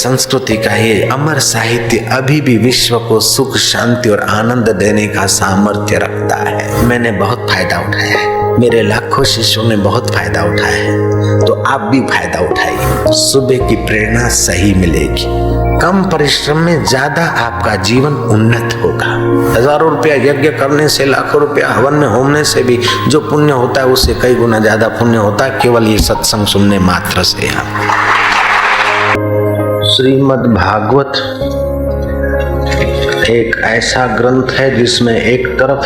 संस्कृति का ये अमर साहित्य अभी भी विश्व को सुख, शांति और आनंद देने का सामर्थ्य रखता है। मैंने बहुत फायदा उठाया है, मेरे लाखों शिष्यों ने बहुत फायदा उठाया है, तो आप भी फायदा उठाइए। सुबह की प्रेरणा सही मिलेगी। कम परिश्रम में ज्यादा आपका जीवन उन्नत होगा। हजारों रुपया यज्ञ करने से, लाखों रुपया हवन में होमने से भी जो पुण्य होता है उससे कई गुना ज्यादा पुण्य होता है केवल ये सत्संग सुनने मात्र से। श्रीमद् भागवत एक ऐसा ग्रंथ है जिसमें एक तरफ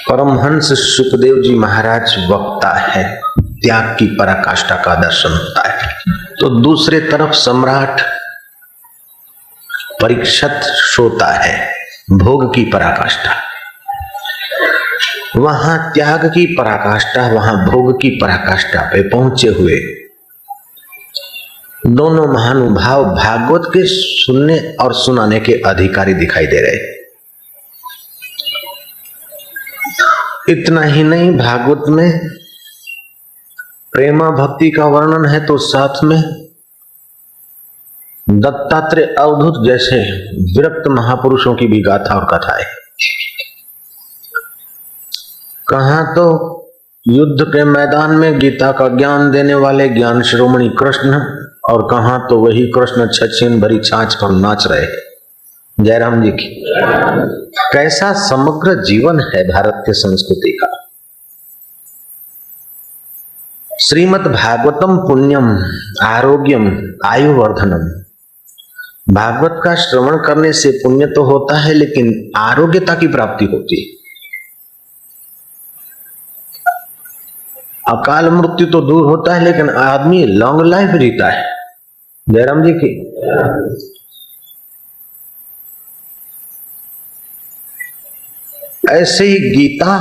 परमहंस सुखदेव जी महाराज वक्ता है, त्याग की पराकाष्ठा का दर्शन होता है, तो दूसरे तरफ सम्राट परीक्षित श्रोता है, भोग की पराकाष्ठा। वहां त्याग की पराकाष्ठा, वहां भोग की पराकाष्ठा पे पहुंचे हुए दोनों महानुभाव भागवत के सुनने और सुनाने के अधिकारी दिखाई दे रहे। इतना ही नहीं, भागवत में प्रेमा भक्ति का वर्णन है तो साथ में दत्तात्रेय, अवधूत जैसे विरक्त महापुरुषों की भी गाथा और कथा है। कहां तो युद्ध के मैदान में गीता का ज्ञान देने वाले ज्ञान शिरोमणि कृष्ण, और कहां तो वही कृष्ण छछीन भरी छाछ पर नाच रहे। जयराम जी की। कैसा समग्र जीवन है भारतीय संस्कृति का। श्रीमद् भागवतम पुण्यम आरोग्यम आयुवर्धनम। भागवत का श्रवण करने से पुण्य तो होता है लेकिन आरोग्यता की प्राप्ति होती है। अकाल मृत्यु तो दूर होता है लेकिन आदमी लॉन्ग लाइफ जीता है। जयराम जी की। ऐसे ही गीता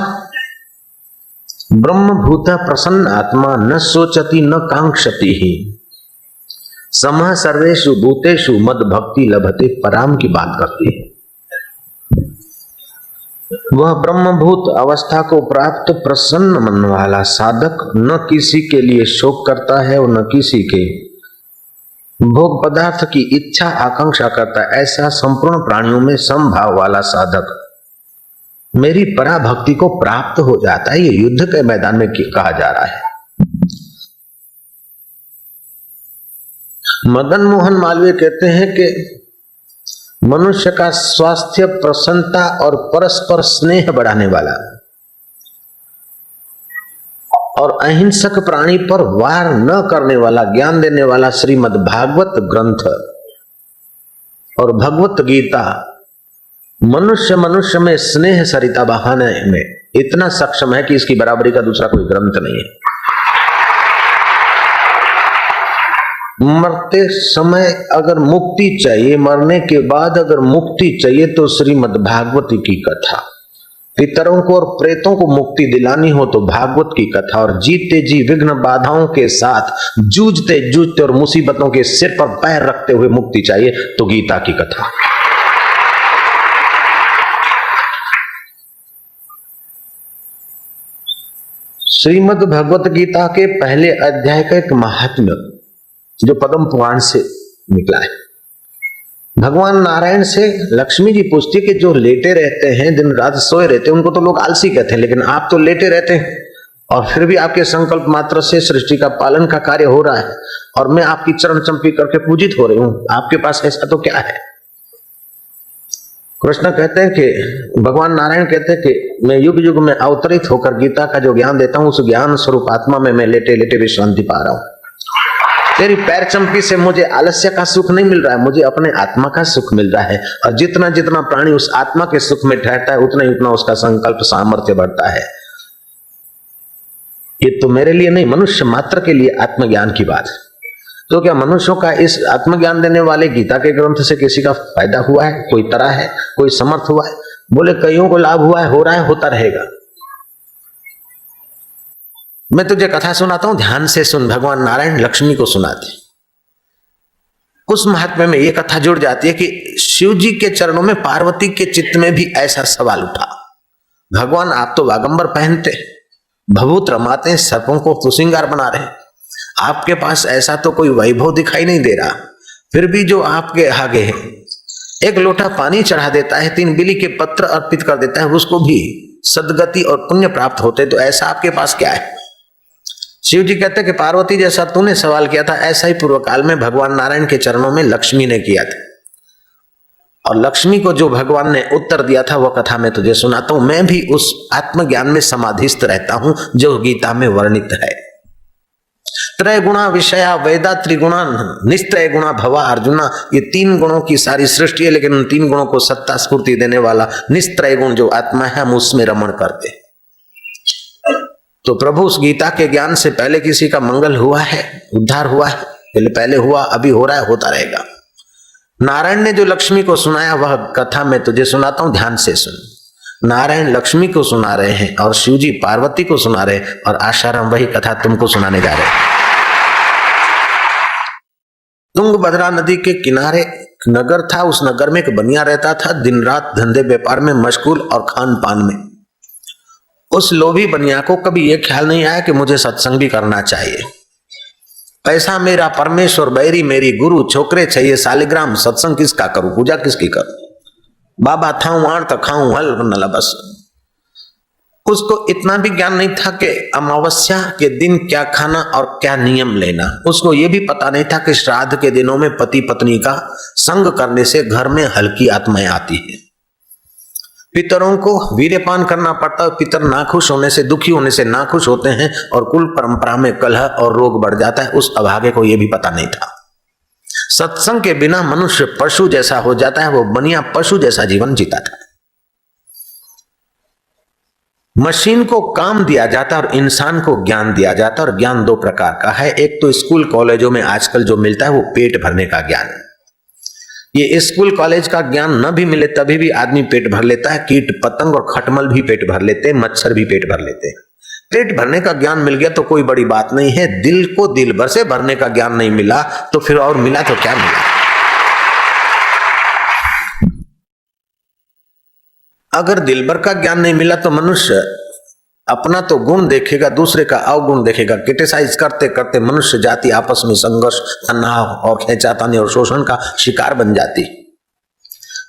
ब्रह्मभूत प्रसन्न आत्मा न सोचती न कांक्षति ही समः सर्वेषु भूतेषु मद भक्ति लभते पराम की बात करती है। वह ब्रह्मभूत अवस्था को प्राप्त प्रसन्न मन वाला साधक न किसी के लिए शोक करता है और न किसी के भोग पदार्थ की इच्छा आकांक्षा करता है। ऐसा संपूर्ण प्राणियों में समभाव वाला साधक मेरी पराभक्ति को प्राप्त हो जाता है। ये युद्ध के मैदान में कहा जा रहा है। मदन मोहन मालवीय कहते हैं कि मनुष्य का स्वास्थ्य प्रसन्नता और परस्पर स्नेह बढ़ाने वाला और अहिंसक प्राणी पर वार न करने वाला, ज्ञान देने वाला श्रीमद् भागवत ग्रंथ और भगवत गीता मनुष्य में स्नेह सरिता बहाने में इतना सक्षम है कि इसकी बराबरी का दूसरा कोई ग्रंथ नहीं है। मरते समय अगर मुक्ति चाहिए, मरने के बाद अगर मुक्ति चाहिए तो श्रीमद् भागवती की कथा, पितरों को और प्रेतों को मुक्ति दिलानी हो तो भागवत की कथा, और जीते जी विघ्न बाधाओं के साथ जूझते जूझते और मुसीबतों के सिर पर पैर रखते हुए मुक्ति चाहिए तो गीता की कथा। श्रीमद् भगवत गीता के पहले अध्याय का एक महात्म्य जो पद्म पुराण से निकला है। भगवान नारायण से लक्ष्मी जी पूछती कि जो लेटे रहते हैं, दिन रात सोए रहते हैं, उनको तो लोग आलसी कहते हैं, लेकिन आप तो लेटे रहते हैं और फिर भी आपके संकल्प मात्र से सृष्टि का पालन का कार्य हो रहा है और मैं आपकी चरण चंपी करके पूजित हो रही हूं, आपके पास ऐसा तो क्या है। कृष्ण कहते हैं कि भगवान नारायण कहते हैं कि मैं युग युग में अवतरित होकर गीता का जो ज्ञान देता हूं उस ज्ञान स्वरूप आत्मा में मैं लेटे लेटे भी शांति पा रहा हूं। तेरी पैर चंपी से मुझे आलस्य का सुख नहीं मिल रहा है, मुझे अपने आत्मा का सुख मिल रहा है। और जितना जितना प्राणी उस आत्मा के सुख में ठहरता है उतना ही उतना उसका संकल्प सामर्थ्य बढ़ता है। ये तो मेरे लिए नहीं, मनुष्य मात्र के लिए आत्मज्ञान की बात है। तो क्या मनुष्यों का इस आत्मज्ञान देने वाले गीता के ग्रंथ से किसी का फायदा हुआ है? कोई तरह है? कोई समर्थ हुआ है? बोले कईयों को लाभ हुआ है, हो रहा है, होता रहेगा। मैं तुझे कथा सुनाता हूं, ध्यान से सुन। भगवान नारायण लक्ष्मी को सुनाते, उस महात्म्य में यह कथा जुड़ जाती है कि शिव जी के चरणों में पार्वती के चित्त में भी ऐसा सवाल उठा, भगवान आप तो वागंबर पहनते, भभूत रमाते, सर्पों को तो श्रृंगार बना रहे, आपके पास ऐसा तो कोई वैभव दिखाई नहीं दे रहा, फिर भी जो आपके आगे है, एक लोटा पानी चढ़ा देता है, 3 बिली के पत्र अर्पित कर देता है, उसको भी सदगति और पुण्य प्राप्त होते। तो ऐसा आपके पास क्या है? शिव जी कहते कि पार्वती जैसा तूने सवाल किया था, ऐसा ही पूर्व काल में भगवान नारायण के चरणों में लक्ष्मी ने किया था। और लक्ष्मी को जो भगवान ने उत्तर दिया था वह कथा मैं तुझे सुनाता हूं। मैं भी उस आत्मज्ञान में समाधिस्थ रहता हूं जो गीता में वर्णित है। त्रय गुणा विषया वेदा त्रिगुणा निस्त्रय गुणा भवा अर्जुना। ये 3 गुणों की सारी सृष्टि है, लेकिन उन 3 गुणों को सत्ता स्फूर्ति देने वाला निस्त्रय गुण जो आत्मा है, हम उसमें रमण करते। तो प्रभु उस गीता के ज्ञान से पहले किसी का मंगल हुआ है, उद्धार हुआ है? पहले हुआ, अभी हो रहा है, होता रहेगा। नारायण ने जो लक्ष्मी को सुनाया वह कथा मैं तुझे सुनाता हूं, ध्यान से सुन। नारायण लक्ष्मी को सुना रहे हैं और शिव जी पार्वती को सुना रहे हैं, और आशाराम वही कथा तुमको सुनाने जा रहे हैं। तुंगभद्रा नदी के किनारे नगर था। उस नगर में एक बनिया रहता था, दिन रात धंधे व्यापार में मशगूल और खान पान में। उस लोभी बनिया को कभी यह ख्याल नहीं आया कि मुझे सत्संग भी करना चाहिए। पैसा मेरा परमेश्वर, बैरी मेरी गुरु, छोकरे चाहिए सालिग्राम, सत्संग किसका करूं, पूजा किसकी करूं, बाबा थाऊं आण तो खाऊं हल नला। बस उसको इतना भी ज्ञान नहीं था कि अमावस्या के दिन क्या खाना और क्या नियम लेना। उसको यह भी पता नहीं था कि श्राद्ध के दिनों में पति पत्नी का संग करने से घर में हल्की आत्माएं आती है। पितरों को वीर्यपान करना पड़ता है, पितर नाखुश होने से, दुखी होने से नाखुश होते हैं और कुल परंपरा में कलह और रोग बढ़ जाता है। उस अभागे को यह भी पता नहीं था। सत्संग के बिना मनुष्य पशु जैसा हो जाता है। वो बनिया पशु जैसा जीवन जीता था। मशीन को काम दिया जाता और इंसान को ज्ञान दिया जाता। और ज्ञान 2 प्रकार का है। एक तो स्कूल कॉलेजों में आजकल जो मिलता है वो पेट भरने का ज्ञान। ये स्कूल कॉलेज का ज्ञान न भी मिले तभी भी आदमी पेट भर लेता है। कीट पतंग और खटमल भी पेट भर लेते हैं, मच्छर भी पेट भर लेते हैं। पेट भरने का ज्ञान मिल गया तो कोई बड़ी बात नहीं है। दिल को दिल भर से भरने का ज्ञान नहीं मिला तो फिर और मिला तो क्या मिला। अगर दिल भर का ज्ञान नहीं मिला तो मनुष्य अपना तो गुण देखेगा, दूसरे का अवगुण देखेगा। क्रिटिसाइज करते करते मनुष्य जाति आपस में संघर्ष, तनाव और खींचातानी और शोषण का शिकार बन जाती।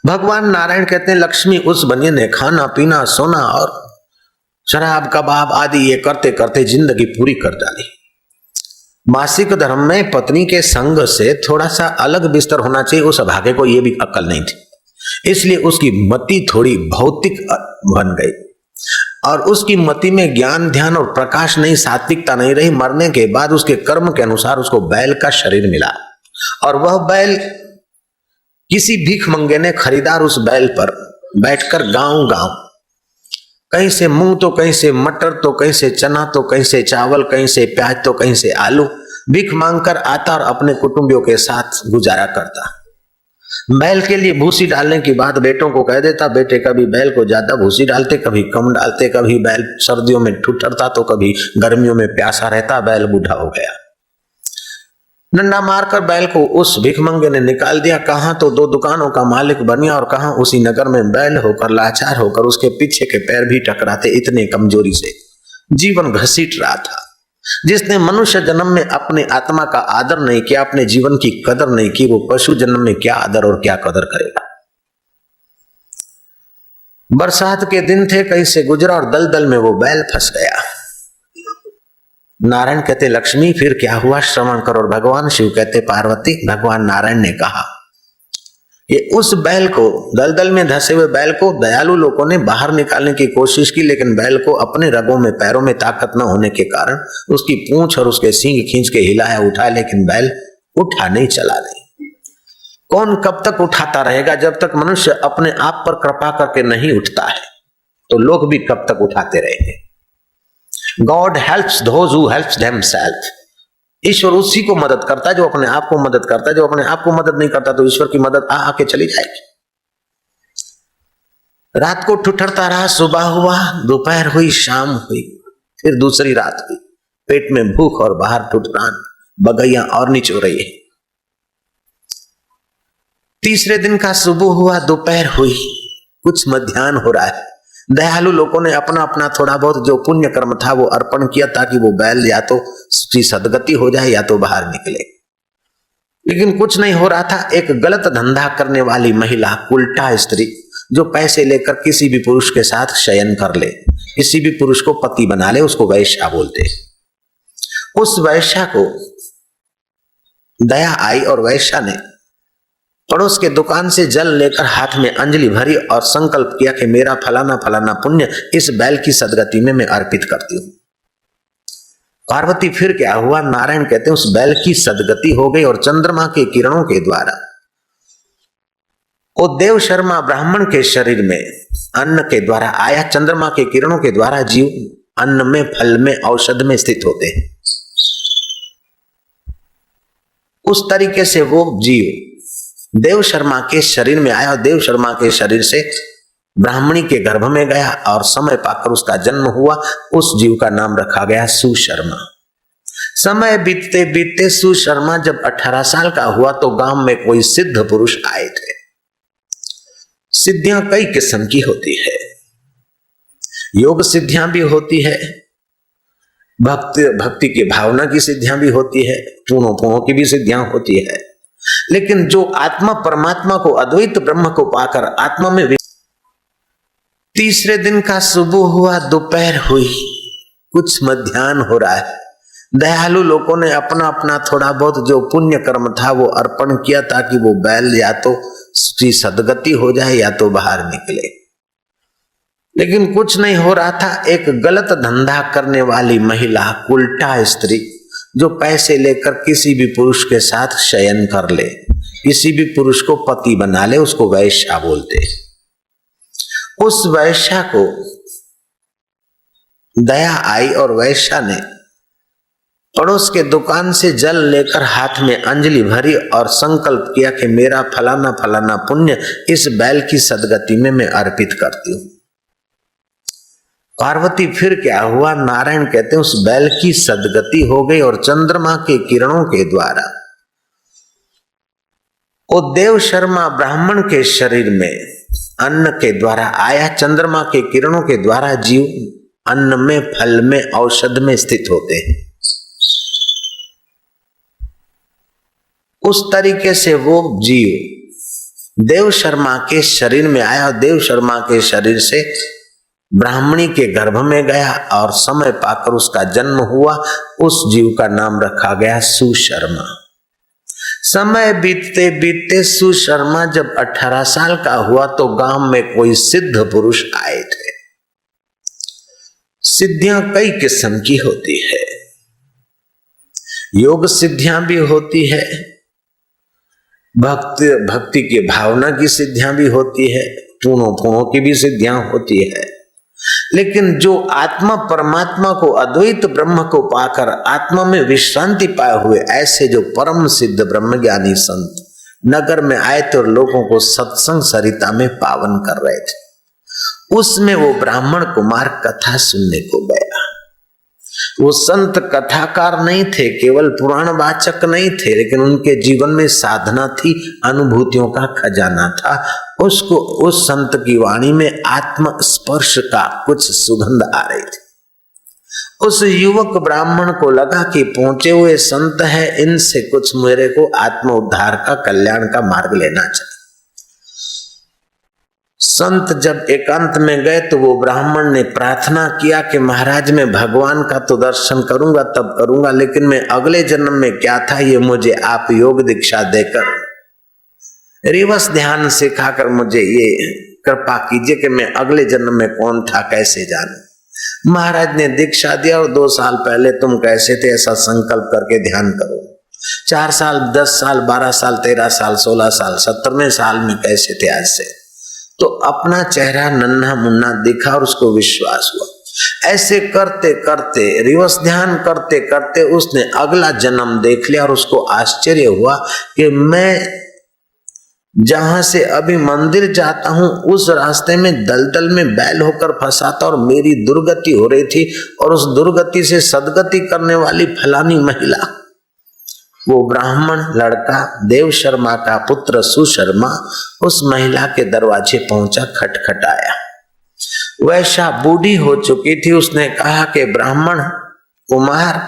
भगवान नारायण कहते हैं लक्ष्मी उस बनिए ने खाना पीना सोना और शराब कबाब आदि ये करते करते जिंदगी पूरी कर डाली। मासिक धर्म में पत्नी के संग से थोड़ा सा अलग बिस्तर होना चाहिए, उस अभागे को यह भी अक्ल नहीं थी। इसलिए उसकी मति थोड़ी भौतिक बन गई और उसकी मति में ज्ञान ध्यान और प्रकाश नहीं, सात्विकता नहीं रही। मरने के बाद उसके कर्म के अनुसार उसको बैल का शरीर मिला और वह बैल किसी भीख मंगे ने खरीदा और उस बैल पर बैठकर गांव गांव, कहीं से मूंग तो कहीं से मटर तो कहीं से चना तो कहीं से चावल, कहीं से प्याज तो कहीं से आलू, भीख मांगकर आता और अपने कुटुंबियों के साथ गुजारा करता। बैल के लिए भूसी डालने की बात बेटों को कह देता। बेटे कभी बैल को ज्यादा भूसी डालते, कभी कम डालते। कभी बैल सर्दियों में ठुठरता तो कभी गर्मियों में प्यासा रहता। बैल बूढ़ा हो गया। डंडा मारकर बैल को उस भिखमंगे ने निकाल दिया। कहां तो 2 दुकानों का मालिक बनिया और कहां उसी नगर में बैल होकर लाचार होकर उसके पीछे के पैर भी टकराते। इतने कमजोरी से जीवन घसीट रहा था। जिसने मनुष्य जन्म में अपने आत्मा का आदर नहीं किया, अपने जीवन की कदर नहीं की, वो पशु जन्म में क्या आदर और क्या कदर करेगा। बरसात के दिन थे, कहीं से गुजरा और दलदल में वो बैल फंस गया। नारायण कहते लक्ष्मी फिर क्या हुआ श्रवण करो। और भगवान शिव कहते पार्वती, भगवान नारायण ने कहा ये उस बैल को, दलदल में धंसे हुए बैल को दयालु लोगों ने बाहर निकालने की कोशिश की, लेकिन बैल को अपने रगों में पैरों में ताकत न होने के कारण उसकी पूंछ और उसके सींग खींच के हिलाया उठाया, लेकिन बैल उठा नहीं, चला नहीं। कौन कब तक उठाता रहेगा? जब तक मनुष्य अपने आप पर कृपा करके नहीं उठता है तो लोग भी कब तक उठाते रहेंगे। God helps those who helps themselves. ईश्वर उसी को मदद करता है जो अपने आप को मदद करता है। जो अपने आप को मदद नहीं करता तो ईश्वर की मदद आके चली जाएगी। रात को ठुठरता रहा, सुबह हुआ, दोपहर हुई, शाम हुई, फिर दूसरी रात हुई। पेट में भूख और बाहर ठुठरान, बगैया और निचो रही है। तीसरे दिन का सुबह हुआ, दोपहर हुई, कुछ मध्याह्न हो रहा है। दयालु लोगों ने अपना अपना थोड़ा बहुत जो पुण्य कर्म था वो अर्पण किया ताकि वो बैल या तो उसकी सदगति हो जाए या तो बाहर निकले। लेकिन कुछ नहीं हो रहा था। एक गलत धंधा करने वाली महिला, उल्टा स्त्री, जो पैसे लेकर किसी भी पुरुष के साथ शयन कर ले, किसी भी पुरुष को पति बना ले, उसको वैश्या बोलते। उस वैश्या को दया आई और वैश्या ने पड़ोस के दुकान से जल लेकर हाथ में अंजलि भरी और संकल्प किया कि मेरा फलाना फलाना पुण्य इस बैल की सदगति में मैं अर्पित करती हूं। पार्वती फिर क्या हुआ, नारायण कहते हैं उस बैल की सदगति हो गई और चंद्रमा के किरणों के द्वारा वो देव शर्मा ब्राह्मण के शरीर में अन्न के द्वारा आया। चंद्रमा के किरणों के द्वारा जीव अन्न में, फल में, औषध में स्थित होते हैं। उस तरीके से वो जीव देव शर्मा के शरीर में आया और देव शर्मा के शरीर से ब्राह्मणी के गर्भ में गया और समय पाकर उसका जन्म हुआ। उस जीव का नाम रखा गया सुशर्मा। समय बीतते बीतते सुशर्मा जब 18 साल का हुआ तो गांव में कोई सिद्ध पुरुष आए थे। सिद्धियां कई किस्म की होती है, योग सिद्धियां भी होती है, भक्ति की भावना की सिद्धियां भी होती है, पूर्णों की भी सिद्धियां होती है। लेकिन जो आत्मा परमात्मा को, अद्वैत ब्रह्म को पाकर आत्मा में, तीसरे दिन का सुबह हुआ, दोपहर हुई, कुछ मध्याह्न हो रहा है। दयालु लोगों ने अपना अपना थोड़ा बहुत जो पुण्य कर्म था वो अर्पण किया ताकि वो बैल या तो उसकी सदगति हो जाए या तो बाहर निकले। लेकिन कुछ नहीं हो रहा था। एक गलत धंधा करने वाली महिला, उल्टा स्त्री, जो पैसे लेकर किसी भी पुरुष के साथ शयन कर ले, किसी भी पुरुष को पति बना ले, उसको वैश्या बोलते। उस वैश्या को दया आई और वैश्या ने पड़ोस के दुकान से जल लेकर हाथ में अंजलि भरी और संकल्प किया कि मेरा फलाना फलाना पुण्य इस बैल की सदगति में मैं अर्पित करती हूं। पार्वती फिर क्या हुआ, नारायण कहते हैं उस बैल की सदगति हो गई और चंद्रमा के किरणों के द्वारा वो देव शर्मा ब्राह्मण के शरीर में अन्न के द्वारा आया। चंद्रमा के किरणों के द्वारा जीव अन्न में, फल में, औषध में स्थित होते हैं। उस तरीके से वो जीव देव शर्मा के शरीर में आया और देव शर्मा के शरीर से ब्राह्मणी के गर्भ में गया और समय पाकर उसका जन्म हुआ। उस जीव का नाम रखा गया सुशर्मा। समय बीतते बीतते सुशर्मा जब 18 साल का हुआ तो गांव में कोई सिद्ध पुरुष आए थे। सिद्धियां कई किस्म की होती है, योग सिद्धियां भी होती है, भक्ति की भावना की सिद्धियां भी होती है, पूर्णों की भी सिद्धियां होती है। लेकिन जो आत्मा परमात्मा को, अद्वैत ब्रह्म को पाकर आत्मा में विश्रांति पाए हुए ऐसे जो परम सिद्ध ब्रह्मज्ञानी संत नगर में आए थे और लोगों को सत्संग सरिता में पावन कर रहे थे, उसमें वो ब्राह्मण कुमार कथा सुनने को गया। वो संत कथाकार नहीं थे, केवल पुराण वाचक नहीं थे, लेकिन उनके जीवन में साधना थी, अनुभूतियों का खजाना था। उसको उस संत की वाणी में आत्म स्पर्श का कुछ सुगंध आ रही थी। उस युवक ब्राह्मण को लगा कि पहुंचे हुए संत है, इनसे कुछ मेरे को आत्म उद्धार का, कल्याण का मार्ग लेना चाहिए। संत जब एकांत में गए तो वो ब्राह्मण ने प्रार्थना किया कि महाराज मैं भगवान का तो दर्शन करूंगा तब करूंगा, लेकिन मैं अगले जन्म में क्या था ये मुझे आप योग दीक्षा देकर, रिवर्स ध्यान सिखाकर मुझे ये कृपा कीजिए कि मैं अगले जन्म में कौन था कैसे जानूं। महाराज ने दीक्षा दिया और 2 साल पहले तुम कैसे थे ऐसा संकल्प करके ध्यान करो। 4 साल, 10 साल, 12 साल, 13 साल, 16 साल, 17वें साल में कैसे थे आज से, तो अपना चेहरा नन्हा मुन्ना दिखा और उसको विश्वास हुआ। ऐसे करते करते, रिवर्स ध्यान करते करते उसने अगला जन्म देख लिया और उसको आश्चर्य हुआ कि मैं जहां से अभी मंदिर जाता हूं उस रास्ते में दलदल में बैल होकर फंसा था और मेरी दुर्गति हो रही थी, और उस दुर्गति से सदगति करने वाली फलानी महिला, वो ब्राह्मण लड़का देव शर्मा का पुत्र सुशर्मा उस महिला के दरवाजे पहुंचा, खटखटाया। वैश्या बूढ़ी हो चुकी थी। उसने कहा कि ब्राह्मण कुमार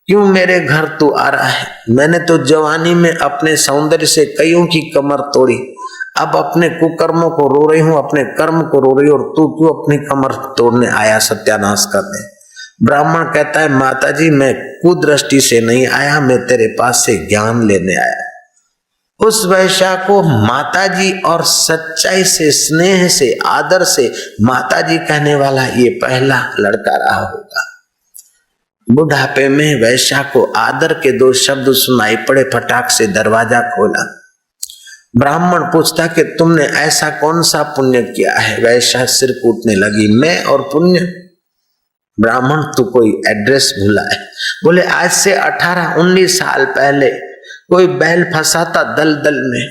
क्यों मेरे घर तू आ रहा है? मैंने तो जवानी में अपने सौंदर्य से कईयों की कमर तोड़ी, अब अपने कुकर्मों को रो रही हूं, अपने कर्म को रो रही हूं, और तू क्यों अपनी कमर तोड़ने आया, सत्यानाश करने? ब्राह्मण कहता है, माताजी मैं कुदृष्टि से नहीं आया, मैं तेरे पास से ज्ञान लेने आया। उस वैश्या को माताजी और सच्चाई से, स्नेह से, आदर से माताजी कहने वाला ये पहला लड़का रहा होगा। बुढ़ापे में वैश्या को आदर के 2 शब्द सुनाई पड़े, फटाक से दरवाजा खोला। ब्राह्मण पूछता कि तुमने ऐसा कौन सा पुण्य किया है? वैश्या सिर कूटने लगी, मैं और पुण्य? ब्राह्मण तू कोई एड्रेस भूला है। बोले आज से 18-19 साल पहले कोई बैल फंसा था दलदल में,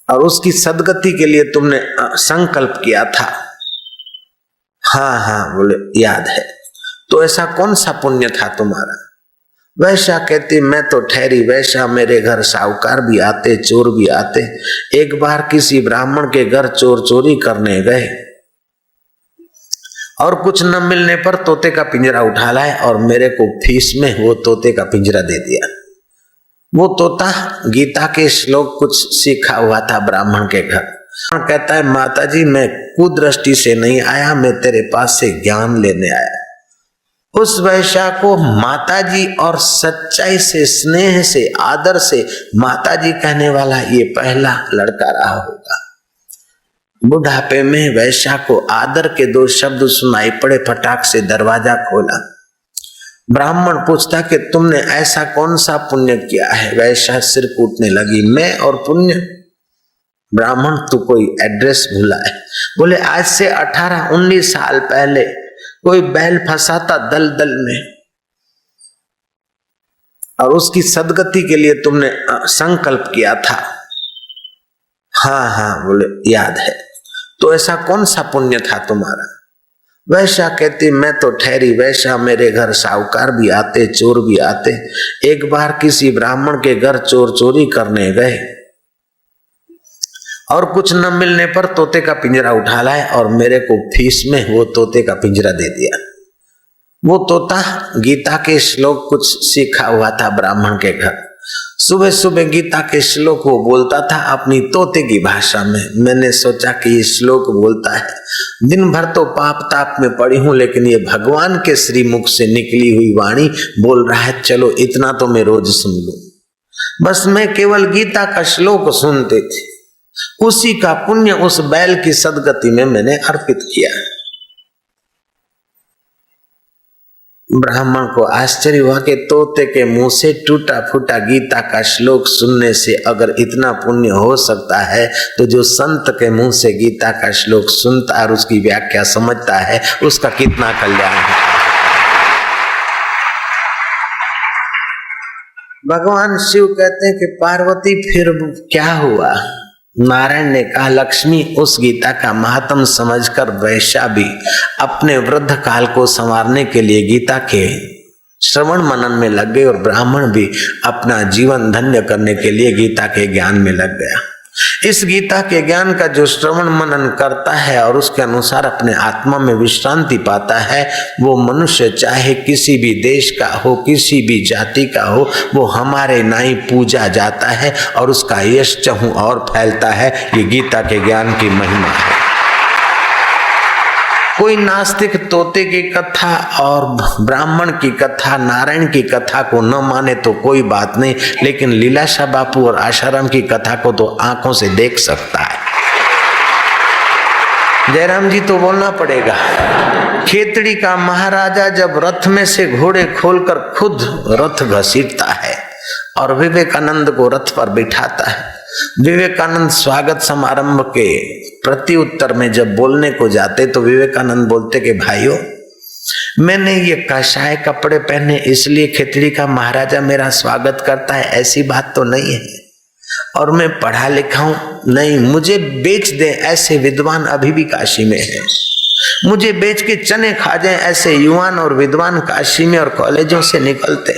और उसकी सदगति के लिए तुमने संकल्प किया था। हाँ हाँ, बोले याद है। तो ऐसा कौन सा पुण्य था तुम्हारा? वैश्या कहती, मैं तो ठहरी वैश्या, मेरे घर साहूकार भी आते, चोर भी आते। एक बार किसी ब्राह्मण के घर चोर चोरी करने गए और कुछ न मिलने पर तोते का पिंजरा उठा लाए और मेरे को फीस में वो तोते का पिंजरा दे दिया। वो तोता गीता के श्लोक कुछ सीखा हुआ था ब्राह्मण के घर। कहता है, माताजी मैं कुदृष्टि से नहीं आया, मैं तेरे पास से ज्ञान लेने आया। उस वैश्या को माताजी और सच्चाई से, स्नेह से, आदर से माताजी कहने वाला ये पहला लड़का रहा होगा। बुढ़ापे में वैश्या को आदर के 2 शब्द सुनाई पड़े, फटाक से दरवाजा खोला। ब्राह्मण पूछता कि तुमने ऐसा कौन सा पुण्य किया है? वैश्या सिर कूटने लगी, मैं और पुण्य? ब्राह्मण तू कोई एड्रेस भूला है। बोले आज से 18-19 साल पहले कोई बैल फंसा था दलदल में, और उसकी सदगति के लिए तुमने संकल्प किया था। हाँ हाँ, बोले याद है। तो ऐसा कौन सा पुण्य था तुम्हारा? वैश्या कहती, मैं तो ठहरी वैश्या, मेरे घर साहूकार भी आते, चोर भी आते। एक बार किसी ब्राह्मण के घर चोर चोरी करने गए और कुछ न मिलने पर तोते का पिंजरा उठा लाए और मेरे को फीस में वो तोते का पिंजरा दे दिया। वो तोता गीता के श्लोक कुछ सीखा हुआ था ब्राह्मण के घर। सुबह सुबह गीता के श्लोक वो बोलता था अपनी तोते की भाषा में। मैंने सोचा कि ये श्लोक बोलता है, दिन भर तो पाप ताप में पड़ी हूं, लेकिन ये भगवान के श्रीमुख से निकली हुई वाणी बोल रहा है, चलो इतना तो मैं रोज सुन लूं। बस मैं केवल गीता का श्लोक सुनते थे, उसी का पुण्य उस बैल की सदगति में मैंने अर्पित किया। ब्राह्मण को आश्चर्य हुआ कि तोते के मुंह से टूटा फूटा गीता का श्लोक सुनने से अगर इतना पुण्य हो सकता है, तो जो संत के मुंह से गीता का श्लोक सुनता और उसकी व्याख्या समझता है, उसका कितना कल्याण है। भगवान शिव कहते हैं कि पार्वती फिर क्या हुआ? नारायण ने कहा, लक्ष्मी उस गीता का महात्म समझकर वैश्या भी अपने वृद्ध काल को संवारने के लिए गीता के श्रवण मनन में लग गए और ब्राह्मण भी अपना जीवन धन्य करने के लिए गीता के ज्ञान में लग गया। इस गीता के ज्ञान का जो श्रवण मनन करता है और उसके अनुसार अपने आत्मा में विश्रांति पाता है, वो मनुष्य चाहे किसी भी देश का हो, किसी भी जाति का हो, वो हमारे नाई पूजा जाता है और उसका यश चहु और फैलता है। ये गीता के ज्ञान की महिमा है। कोई नास्तिक तोते की कथा और ब्राह्मण की कथा, नारायण की कथा को न माने तो कोई बात नहीं, लेकिन लीलाशाह बापू और आशाराम की कथा को तो आंखों से देख सकता है। जयराम जी तो बोलना पड़ेगा। खेतड़ी का महाराजा जब रथ में से घोड़े खोलकर खुद रथ घसीटता है और विवेकानंद को रथ पर बिठाता है, विवेकानंद स्वागत समारंभ के प्रति उत्तर में जब बोलने को जाते तो विवेकानंद बोलते कि भाइयों, मैंने ये काशाय कपड़े पहने इसलिए खेतड़ी का महाराजा मेरा स्वागत करता है, ऐसी बात तो नहीं है। और मैं पढ़ा लिखा हूं नहीं, मुझे बेच दे ऐसे विद्वान अभी भी काशी में हैं। मुझे बेच के चने खा जाए ऐसे युवान और विद्वान काशी में और कॉलेजों से निकलते,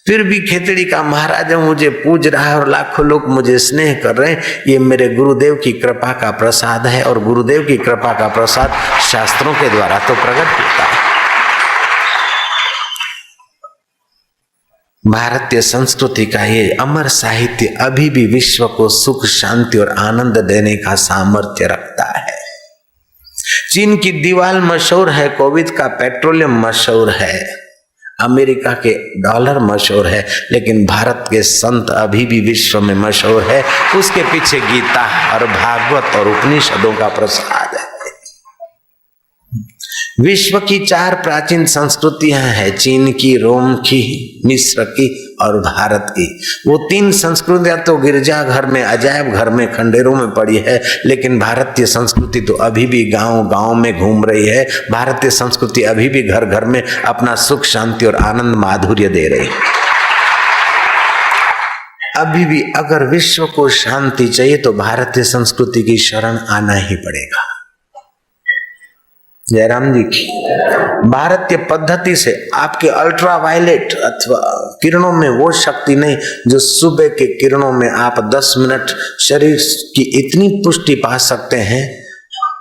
फिर भी खेतड़ी का महाराजा मुझे पूज रहा है और लाखों लोग मुझे स्नेह कर रहे हैं। ये मेरे गुरुदेव की कृपा का प्रसाद है, और गुरुदेव की कृपा का प्रसाद शास्त्रों के द्वारा तो प्रकट होता है। भारतीय संस्कृति का ये अमर साहित्य अभी भी विश्व को सुख, शांति और आनंद देने का सामर्थ्य रखता है। चीन की दीवार मशहूर है, कोविड का पेट्रोलियम मशहूर है, अमेरिका के डॉलर मशहूर है, लेकिन भारत के संत अभी भी विश्व में मशहूर है। उसके पीछे गीता और भागवत और उपनिषदों का प्रसाद है। विश्व की 4 प्राचीन संस्कृतियां हैं, चीन की, रोम की, मिस्र की और भारत की। वो 3 संस्कृतियां तो गिरजा घर में, अजायब घर में, खंडेरों में पड़ी है, लेकिन भारतीय संस्कृति तो अभी भी गांव गांव में घूम रही है। भारतीय संस्कृति अभी भी घर घर में अपना सुख, शांति और आनंद, माधुर्य दे रही है। अभी भी अगर विश्व को शांति चाहिए तो भारतीय संस्कृति की शरण आना ही पड़ेगा। जयराम जी की भारतीय पद्धति से आपके अल्ट्रावायलेट अथवा किरणों में वो शक्ति नहीं जो सुबह के किरणों में आप 10 मिनट शरीर की इतनी पुष्टि पा सकते हैं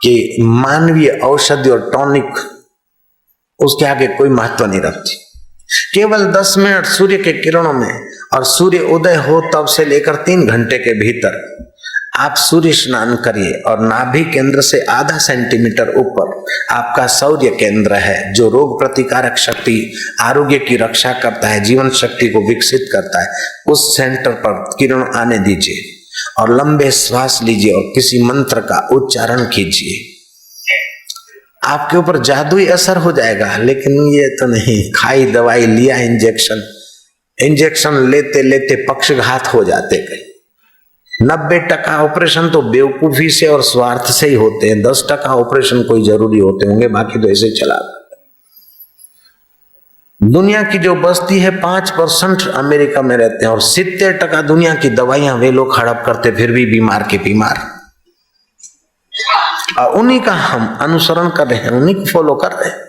कि मानवीय औषधि और टॉनिक उसके आगे कोई महत्व नहीं रखती। केवल 10 मिनट सूर्य के किरणों में, और सूर्य उदय हो तब से लेकर 3 घंटे के भीतर आप सूर्य स्नान करिए, और नाभि केंद्र से आधा सेंटीमीटर ऊपर आपका सौर्य केंद्र है जो रोग प्रतिकारक शक्ति, आरोग्य की रक्षा करता है, जीवन शक्ति को विकसित करता है। उस सेंटर पर किरण आने दीजिए और लंबे श्वास लीजिए और किसी मंत्र का उच्चारण कीजिए। आपके ऊपर जादुई असर हो जाएगा। लेकिन ये तो नहीं, खाई दवाई, लिया इंजेक्शन लेते लेते पक्षघात हो जाते कई। 90% ऑपरेशन तो बेवकूफी से और स्वार्थ से ही होते हैं, 10% ऑपरेशन कोई जरूरी होते होंगे, बाकी तो ऐसे चला। दुनिया की जो बस्ती है 5% अमेरिका में रहते हैं, और 70% दुनिया की दवाइयां वे लोग हड़प करते, फिर भी बीमार के बीमार। और उन्हीं का हम अनुसरण कर रहे हैं, उन्हीं को फॉलो कर रहे हैं।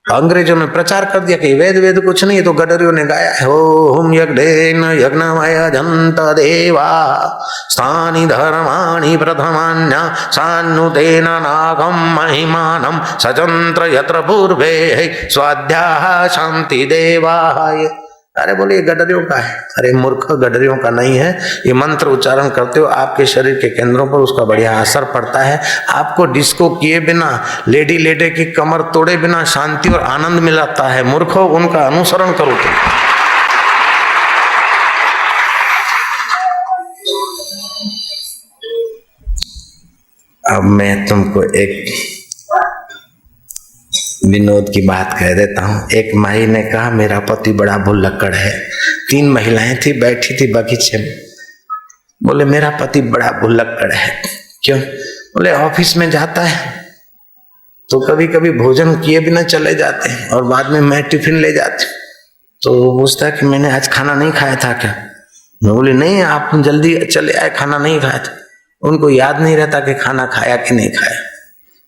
अंग्रेजों ने प्रचार कर दिया कि वेद कुछ नहीं, तो गडरियों ने गाया है, ओम यज्ञेन यज्ञमय जंत देवा स्थानि धर्माणि प्रथमान्य सानुतेन नागम महिमानम सजंत्र यत्र पूर्वे स्वाध्याः शांति देवाय। अरे बोले ये गडरियों का है। अरे मूर्ख, गडरियों का नहीं है। ये मंत्र उच्चारण करते हो आपके शरीर के केंद्रों पर उसका बढ़िया असर पड़ता है। आपको डिस्को किए बिना, लेडी लेडे की कमर तोड़े बिना शांति और आनंद मिलता है। मूर्खों, उनका अनुसरण करो तुम। अब मैं तुमको एक विनोद की बात कह देता हूं। एक माई ने कहा मेरा पति बड़ा भुल्लक्कड़ है। 3 महिलाएं थी, बैठी थी बगीचे में। बोले मेरा पति बड़ा भुल्लक्कड़ है। क्यों? बोले ऑफिस में जाता है तो कभी कभी भोजन किए बिना चले जाते हैं, और बाद में मैं टिफिन ले जाती हूँ तो वो पूछता है कि मैंने आज खाना नहीं खाया था क्या? मैं बोले नहीं, आप जल्दी चले आए, खाना नहीं खाया था। उनको याद नहीं रहता कि खाना खाया कि नहीं खाया।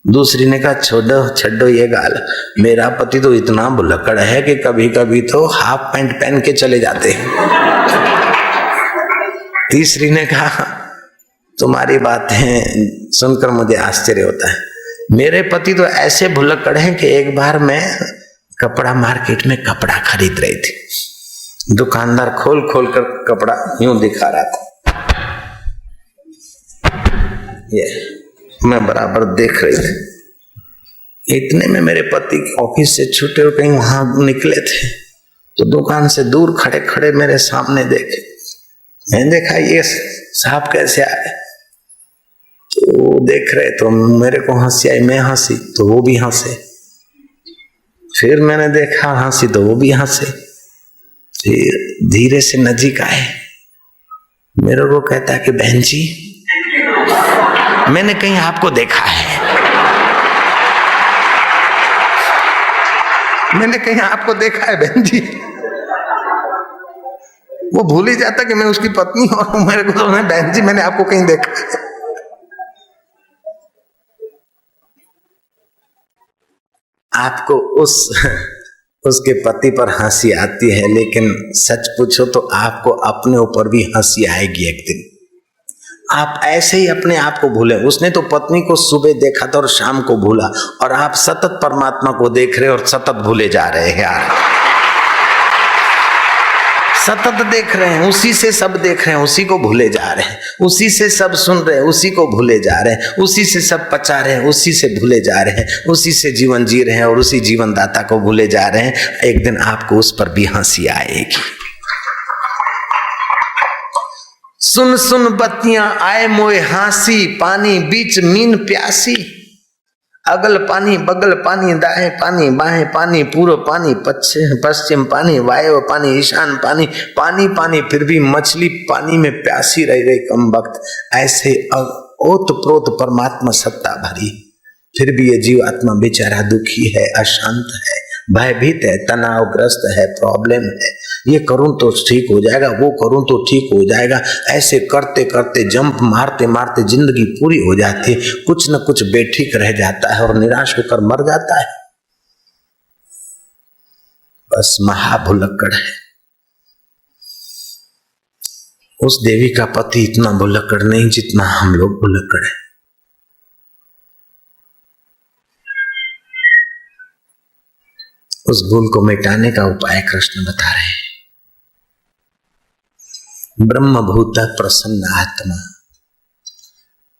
दूसरी ने कहा छोड़ो ये गाल, मेरा पति तो इतना भुलक्कड़ है कि कभी कभी तो हाफ पैंट पहन के चले जाते हैं। तीसरी ने कहा तुम्हारी बातें सुनकर मुझे आश्चर्य होता है, मेरे पति तो ऐसे भुलक्कड़ हैं कि एक बार मैं कपड़ा मार्केट में कपड़ा खरीद रही थी, दुकानदार खोल खोल कर कपड़ा यूं दिखा रहा था, ये मैं बराबर देख रही थी। इतने में मेरे पति ऑफिस से छूटे और कहीं वहां निकले थे तो दुकान से दूर खड़े खड़े मेरे सामने देखे। मैंने देखा ये साहब कैसे आए, तो वो देख रहे तो मेरे को हंसी आई, मैं हंसी तो वो भी हंसे। फिर मैंने देखा हंसी तो वो भी हंसे। फिर धीरे से नजीक आए, मेरे को कहता है कि बहन जी मैंने कहीं आपको देखा है, मैंने कहीं आपको देखा है बहन जी। वो भूल ही जाता कि मैं उसकी पत्नी हूं, और मेरे को तो बहन जी मैंने आपको कहीं देखा है। आपको उसके पति पर हंसी आती है, लेकिन सच पूछो तो आपको अपने ऊपर भी हंसी आएगी एक दिन। आप ऐसे ही अपने आप को भूले। उसने तो पत्नी को सुबह देखा था और शाम को भूला, और आप सतत परमात्मा को देख रहे और सतत भूले जा रहे हैं यार। सतत देख रहे हैं, उसी से सब देख रहे हैं, उसी को भूले जा रहे हैं, उसी से सब सुन रहे हैं, उसी को भूले जा रहे हैं, उसी से सब पचा रहे हैं, उसी से भूले जा रहे हैं, उसी से जीवन जी रहे हैं और उसी जीवन दाता को भूले जा रहे हैं। एक दिन आपको उस पर भी हंसी आएगी। सुन सुन बत्तियां आए मोए हासी, पानी बीच मीन प्यासी। अगल पानी बगल पानी, दाएं पानी बाएं पानी, पूर्व पानी पश्चिम पानी, वायव्य पानी ईशान पानी, पानी पानी, फिर भी मछली पानी में प्यासी रह गई कम वक्त। ऐसे ओतप्रोत परमात्मा सत्ता भरी, फिर भी ये जीवात्मा बेचारा दुखी है, अशांत है, भयभीत है, तनावग्रस्त है, प्रॉब्लम है। ये करूं तो ठीक हो जाएगा, वो करूं तो ठीक हो जाएगा। ऐसे करते करते जंप मारते मारते जिंदगी पूरी हो जाती है, कुछ न कुछ बेठीक रह जाता है और निराश होकर मर जाता है। बस महाभुलक्कड़ है। उस देवी का पति इतना भुलक्कड़ नहीं जितना हम लोग भुलक्कड़ है। उस भूल को मिटाने का उपाय कृष्ण बता रहे हैं। ब्रह्मभूत प्रसन्न आत्मा,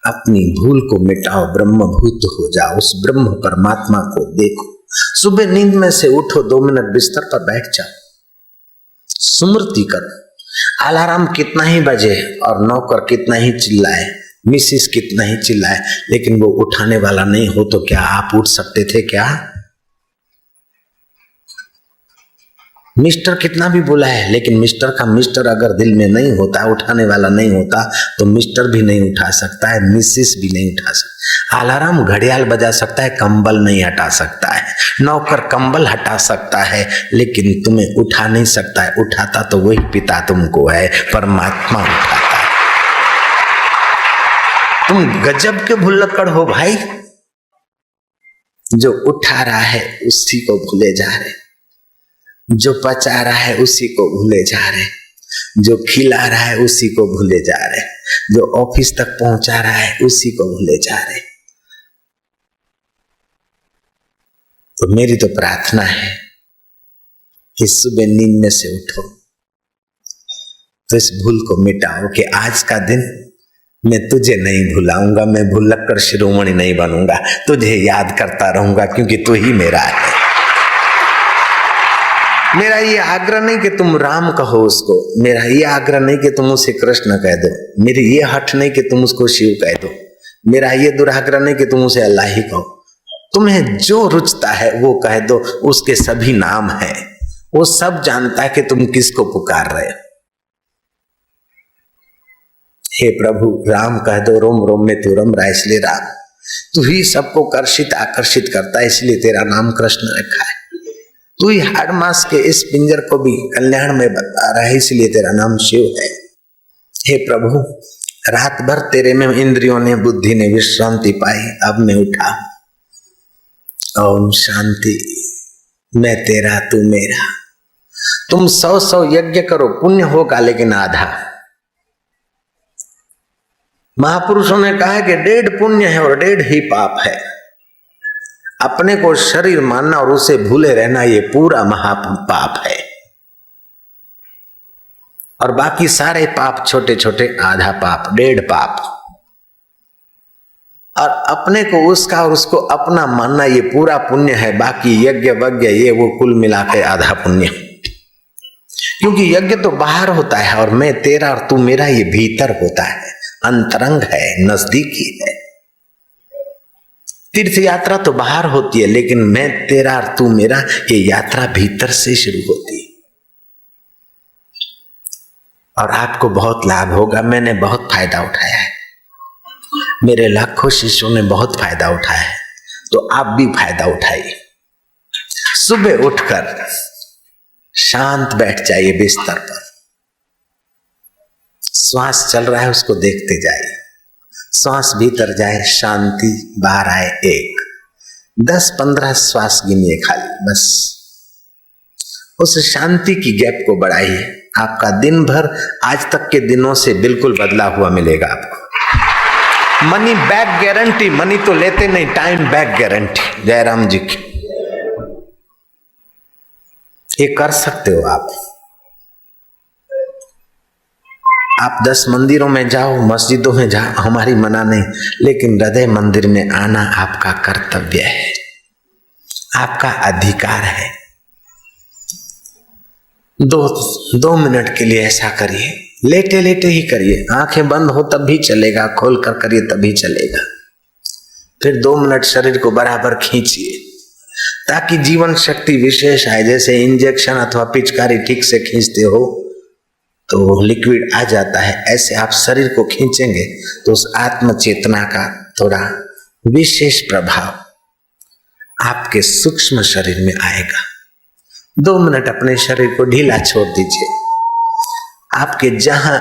अपनी भूल को मिटाओ, ब्रह्मभूत हो जाओ, उस ब्रह्म परमात्मा को देखो। सुबह नींद में से उठो, 2 मिनट बिस्तर पर बैठ जाओ, स्मृति करो। अलार्म कितना ही बजे और नौकर कितना ही चिल्लाए, मिसिस कितना ही चिल्लाए, लेकिन वो उठाने वाला नहीं हो तो क्या आप उठ सकते थे क्या? मिस्टर कितना भी बुलाए, लेकिन मिस्टर का मिस्टर अगर दिल में नहीं होता, उठाने वाला नहीं होता, तो मिस्टर भी नहीं उठा सकता है, मिसिस भी नहीं उठा सकता। अलार्म घड़ियाल बजा सकता है, कंबल नहीं हटा सकता है। नौकर कंबल हटा सकता है, लेकिन तुम्हें उठा नहीं सकता है। उठाता तो वही पिता तुमको है, परमात्मा उठाता है। तुम गजब के भुलक्कड़ हो भाई, जो उठा रहा है उसी को भूले जा रहे, जो पचा रहा है उसी को भूले जा रहे, जो खिला रहा है उसी को भूले जा रहे, जो ऑफिस तक पहुंचा रहा है उसी को भूले जा रहे। तो मेरी तो प्रार्थना है, इस सुबह नींद में से उठो तो इस भूल को मिटाओ कि आज का दिन मैं तुझे नहीं भुलाऊंगा, मैं भुलक्कड़ शिरोमणि नहीं बनूंगा, तुझे याद करता रहूंगा क्योंकि तू ही मेरा है। मेरा ये आग्रह नहीं कि तुम राम कहो उसको, मेरा ये आग्रह नहीं कि तुम उसे कृष्ण कह दो, मेरी ये हठ नहीं कि तुम उसको शिव कह दो, मेरा ये दुराग्रह नहीं कि तुम उसे अल्लाह ही कहो। तुम्हें जो रुचता है वो कह दो, उसके सभी नाम है, वो सब जानता है कि तुम किसको पुकार रहे हो। हे प्रभु राम कह दो, रोम रोम में तू रम रहा, इसलिए राम। तू ही सबको कर्षित आकर्षित करता है, इसलिए तेरा नाम कृष्ण रखा है। तू ही हाड़ मास के इस पिंजर को भी कल्याण में बता रहा है, इसलिए तेरा नाम शिव है। हे प्रभु रात भर तेरे में इंद्रियों ने बुद्धि ने विश्रांति पाई, अब मैं उठा। ओम शांति। मैं तेरा तू मेरा। तुम 100 यज्ञ करो, पुण्य होगा लेकिन आधा। महापुरुषों ने कहा है कि 1.5 पुण्य है और 1.5 ही पाप है। अपने को शरीर मानना और उसे भूले रहना ये पूरा महापाप है, और बाकी सारे पाप छोटे छोटे आधा पाप, 1.5 पाप। और अपने को उसका और उसको अपना मानना ये पूरा पुण्य है, बाकी यज्ञ वज्ञ ये वो कुल मिला के आधा पुण्य। क्योंकि यज्ञ तो बाहर होता है और मैं तेरा और तू मेरा ये भीतर होता है, अंतरंग है, नजदीकी है। तीर्थ यात्रा तो बाहर होती है, लेकिन मैं तेरा और तू मेरा ये यात्रा भीतर से शुरू होती है। और आपको बहुत लाभ होगा। मैंने बहुत फायदा उठाया है, मेरे लाखों शिष्यों ने बहुत फायदा उठाया है, तो आप भी फायदा उठाइए। सुबह उठकर शांत बैठ जाइए बिस्तर पर, श्वास चल रहा है उसको देखते जाइए, श्वास भीतर जाए शांति, बाहर आए 1, 10-15 श्वास गिनिए खाली, बस उस शांति की गैप को बढ़ाइए। आपका दिन भर आज तक के दिनों से बिल्कुल बदला हुआ मिलेगा आपको। मनी बैक गारंटी, मनी तो लेते नहीं, टाइम बैक गारंटी। जयराम जी की ये कर सकते हो आप। आप 10 मंदिरों में जाओ, मस्जिदों में जाओ, हमारी मना नहीं, लेकिन हृदय मंदिर में आना आपका कर्तव्य है, आपका अधिकार है। 2 मिनट के लिए ऐसा करिए, लेटे लेटे ही करिए, आंखें बंद हो तब भी चलेगा, खोल कर करिए तभी चलेगा। फिर 2 मिनट शरीर को बराबर खींचिए ताकि जीवन शक्ति विशेष आए। जैसे इंजेक्शन अथवा पिचकारी ठीक से खींचते हो तो लिक्विड आ जाता है, ऐसे आप शरीर को खींचेंगे तो उस आत्म चेतना का थोड़ा विशेष प्रभाव आपके सूक्ष्म शरीर में आएगा। 2 मिनट अपने शरीर को ढीला छोड़ दीजिए। आपके जहां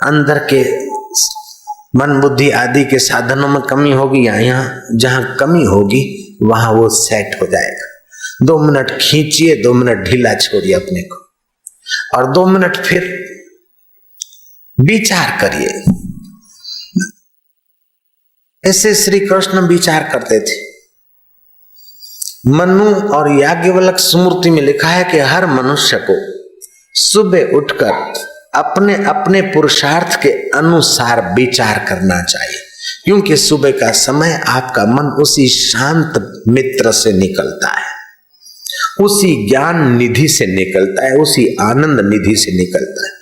अंदर के मन बुद्धि आदि के साधनों में कमी होगी या यहाँ जहां कमी होगी वहां वो सेट हो जाएगा। 2 मिनट खींचिए, 2 मिनट ढीला छोड़िए अपने को, और 2 मिनट फिर विचार करिए। ऐसे श्री कृष्ण विचार करते थे। मनु और याज्ञवल्क्य स्मृति में लिखा है कि हर मनुष्य को सुबह उठकर अपने अपने पुरुषार्थ के अनुसार विचार करना चाहिए, क्योंकि सुबह का समय आपका मन उसी शांत मित्र से निकलता है, उसी ज्ञान निधि से निकलता है, उसी आनंद निधि से निकलता है।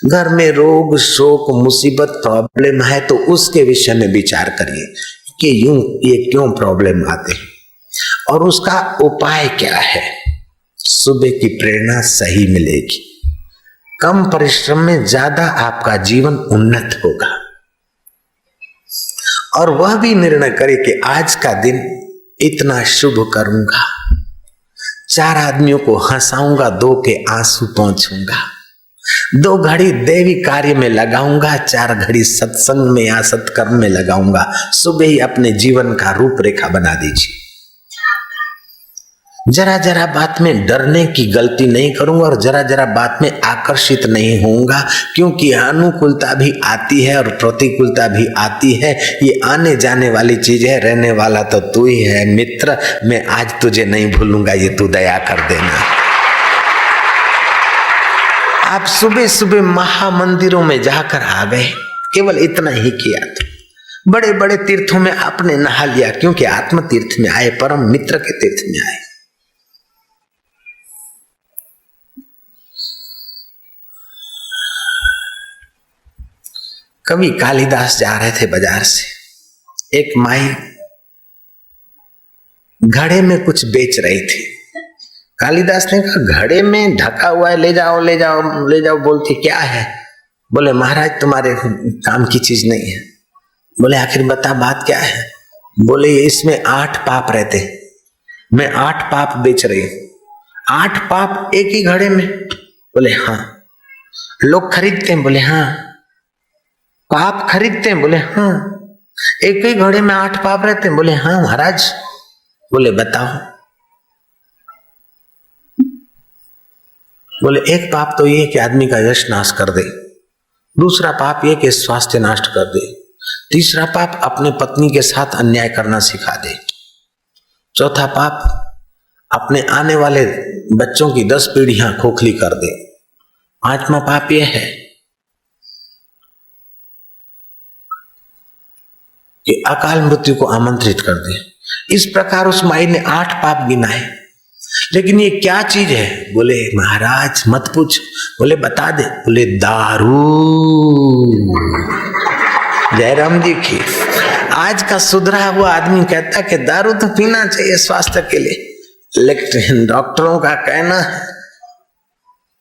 घर में रोग शोक मुसीबत प्रॉब्लम है तो उसके विषय में विचार करिए कि ये क्यों प्रॉब्लम आते हैं और उसका उपाय क्या है। सुबह की प्रेरणा सही मिलेगी। कम परिश्रम में ज्यादा आपका जीवन उन्नत होगा। और वह भी निर्णय करे कि आज का दिन इतना शुभ करूंगा, 4 आदमियों को हंसाऊंगा, 2 के आंसू पहुंचूंगा, 2 घड़ी देवी कार्य में लगाऊंगा, 4 घड़ी सत्संग में या सत्कर्म में लगाऊंगा। सुबह ही अपने जीवन का रूपरेखा बना दीजिए। जरा जरा बात में डरने की गलती नहीं करूंगा और जरा जरा बात में आकर्षित नहीं होऊंगा, क्योंकि अनुकूलता भी आती है और प्रतिकूलता भी आती है। ये आने जाने वाली चीज है, रहने वाला तो तू ही है मित्र। मैं आज तुझे नहीं भूलूंगा, ये तू दया कर देना। आप सुबह सुबह महामंदिरों में जाकर आ गए, केवल इतना ही किया तो बड़े बड़े तीर्थों में आपने नहा लिया, क्योंकि आत्म तीर्थ में आए, परम मित्र के तीर्थ में आए। कवि कालिदास जा रहे थे बाजार से, एक माई घड़े में कुछ बेच रही थी। कालिदास ने कहा घड़े में ढका हुआ है, ले जाओ ले जाओ ले जाओ। बोलती क्या है? बोले महाराज तुम्हारे काम की चीज नहीं है। बोले आखिर बता बात क्या है? बोले इसमें 8 पाप रहते, मैं 8 पाप बेच रही हूं। 8 पाप एक ही घड़े में? बोले हाँ। लोग खरीदते हैं? बोले हाँ। पाप खरीदते हैं? बोले हाँ। एक ही घड़े में 8 पाप रहते हैं? बोले हाँ महाराज। बोले बताओ। बोले एक पाप तो ये कि आदमी का यश नाश कर दे, दूसरा पाप ये कि स्वास्थ्य नष्ट कर दे, तीसरा पाप अपने पत्नी के साथ अन्याय करना सिखा दे, चौथा पाप अपने आने वाले बच्चों की 10 पीढ़ियां खोखली कर दे, 5वां पाप ये है कि अकाल मृत्यु को आमंत्रित कर दे। इस प्रकार उस माई ने 8 पाप गिनाए। लेकिन ये क्या चीज है? बोले महाराज मत पूछ। बोले बता दे। बोले दारू। जयराम जी की। आज का सुधरा हुआ आदमी कहता कि दारू तो पीना चाहिए स्वास्थ्य के लिए, लेकिन डॉक्टरों का कहना है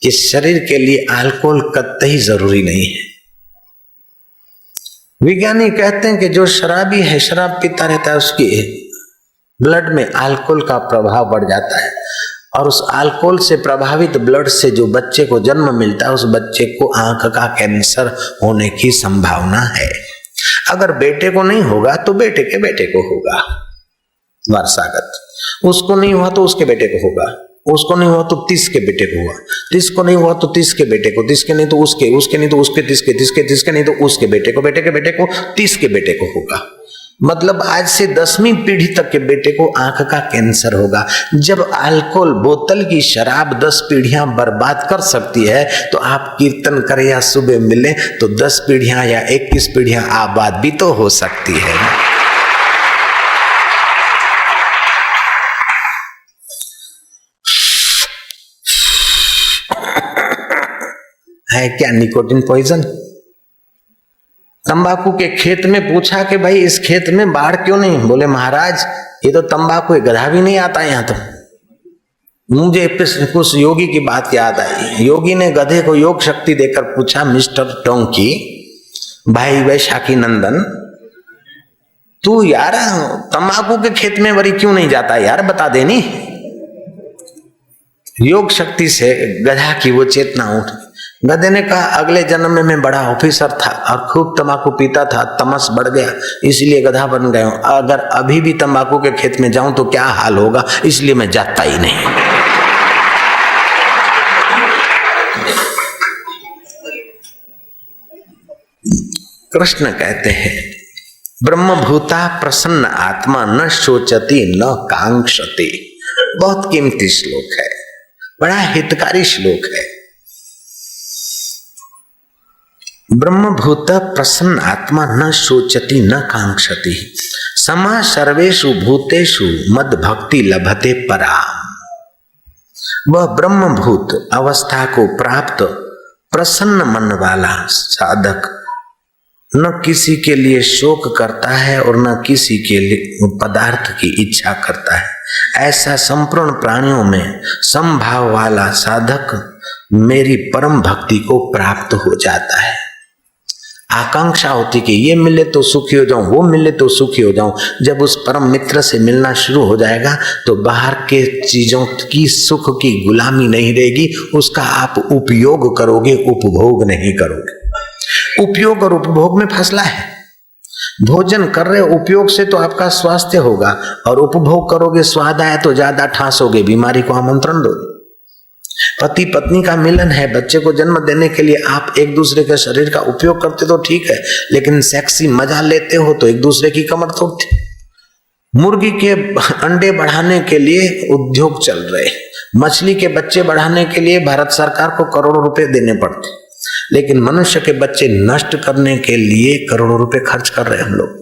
कि शरीर के लिए अल्कोहल कतई जरूरी नहीं है। विज्ञानी कहते हैं कि जो शराबी है, शराब पीता रहता है, उसकी ब्लड में अल्कोहल का प्रभाव बढ़ जाता है और उस अल्कोहल से प्रभावित ब्लड से जो बच्चे को जन्म मिलता है, उस बच्चे को आंख का कैंसर होने की संभावना है। अगर बेटे को नहीं होगा तो बेटे के बेटे को होगा वारसागत, उसको नहीं हुआ तो उसके बेटे को होगा, उसको नहीं हुआ तो 30 के बेटे को हुआ, 30 को नहीं हुआ तो 30 के बेटे को, 30 के नहीं तो उसके, उसके नहीं तो उसके, 30 के, 30 के नहीं तो उसके बेटे को, बेटे के बेटे को, 30 के बेटे को होगा। मतलब आज से 10वीं पीढ़ी तक के बेटे को आंख का कैंसर होगा। जब अल्कोहल बोतल की शराब 10 पीढ़ियां बर्बाद कर सकती है, तो आप कीर्तन करें या सुबह मिले तो 10 पीढ़ियां या 21 पीढ़ियां आबाद भी तो हो सकती है क्या निकोटिन पॉइजन? तंबाकू के खेत में पूछा कि भाई इस खेत में बाढ़ क्यों नहीं? बोले महाराज ये तो तंबाकू गधा भी नहीं आता यहाँ तो। मुझे कुछ योगी की बात याद आई। योगी ने गधे को योग शक्ति देकर पूछा, मिस्टर टोंकी भाई वैशाखी नंदन, तू यार तंबाकू के खेत में वरी क्यों नहीं जाता यार, बता देनी। योग शक्ति से गधा की वो चेतना उठ। गधे ने कहा अगले जन्म में मैं बड़ा ऑफिसर था और खूब तंबाकू पीता था, तमस बढ़ गया इसलिए गधा बन गया हूं। अगर अभी भी तंबाकू के खेत में जाऊं तो क्या हाल होगा, इसलिए मैं जाता ही नहीं। कृष्ण कहते हैं ब्रह्मभूता प्रसन्न आत्मा न शोचती न कांक्षति। बहुत कीमती श्लोक है, बड़ा हितकारी श्लोक है। ब्रह्मभूत प्रसन्न आत्मा न शोचति न कांक्षति समा सर्वेषु भूतेषु मद भक्ति लभते पराम। वह ब्रह्मभूत अवस्था को प्राप्त प्रसन्न मन वाला साधक न किसी के लिए शोक करता है और न किसी के लिए पदार्थ की इच्छा करता है। ऐसा संपूर्ण प्राणियों में समभाव वाला साधक मेरी परम भक्ति को प्राप्त हो जाता है। आकांक्षा होती कि ये मिले तो सुखी हो जाऊं, वो मिले तो सुखी हो जाऊं। जब उस परम मित्र से मिलना शुरू हो जाएगा तो बाहर के चीजों की सुख की गुलामी नहीं रहेगी, उसका आप उपयोग करोगे, उपभोग नहीं करोगे। उपयोग और उपभोग में फैसला है। भोजन कर रहे उपयोग से तो आपका स्वास्थ्य होगा, और उपभोग करोगे स्वाद आया तो ज्यादा ठासोगे, बीमारी को आमंत्रण दोगे। पति पत्नी का मिलन है, बच्चे को जन्म देने के लिए आप एक दूसरे के शरीर का उपयोग करते तो ठीक है, लेकिन सेक्सी मजा लेते हो तो एक दूसरे की कमर तोड़ते। मुर्गी के अंडे बढ़ाने के लिए उद्योग चल रहे, मछली के बच्चे बढ़ाने के लिए भारत सरकार को करोड़ों रुपए देने पड़ते, लेकिन मनुष्य के बच्चे नष्ट करने के लिए करोड़ों रुपए खर्च कर रहे हैं हम लोग।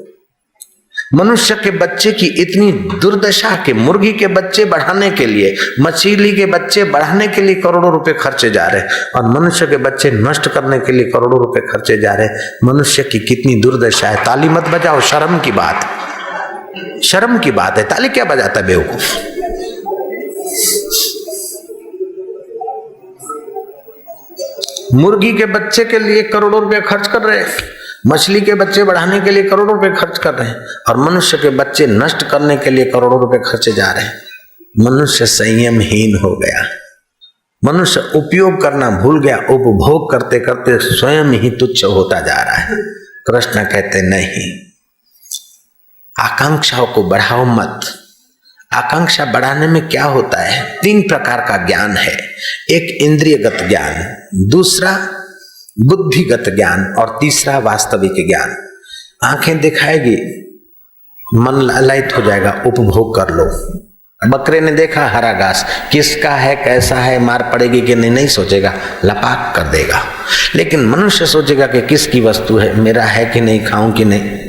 मनुष्य के बच्चे की इतनी दुर्दशा के मुर्गी के बच्चे बढ़ाने के लिए, मछली के बच्चे बढ़ाने के लिए करोड़ों रुपए खर्चे जा रहे हैं, और मनुष्य के बच्चे नष्ट करने के लिए करोड़ों रुपए खर्चे जा रहे हैं। मनुष्य की कितनी दुर्दशा है। ताली मत बजाओ, शर्म की बात, शर्म की बात है। ताली क्या बजाता बेवकूफ। मुर्गी के बच्चे के लिए करोड़ों रुपए खर्च कर रहे हैं, मछली के बच्चे बढ़ाने के लिए करोड़ों रुपए खर्च कर रहे हैं, और मनुष्य के बच्चे नष्ट करने के लिए करोड़ों रुपए खर्चे जा रहे हैं। मनुष्य संयमहीन हो गया, मनुष्य उपयोग करना भूल गया, उपभोग करते करते स्वयं ही तुच्छ होता जा रहा है। कृष्ण कहते नहीं, आकांक्षाओं को बढ़ाओ मत। आकांक्षा बढ़ाने में क्या होता है? 3 प्रकार का ज्ञान है। एक इंद्रियगत ज्ञान, दूसरा बुद्धिगत ज्ञान, और तीसरा वास्तविक ज्ञान। आंखें दिखाएगी, मन लालयित हो जाएगा, उपभोग कर लो। बकरे ने देखा हरा घास, किसका है, कैसा है, मार पड़ेगी कि नहीं, नहीं सोचेगा, लपाक कर देगा। लेकिन मनुष्य सोचेगा कि किसकी वस्तु है, मेरा है कि नहीं, खाऊं कि नहीं।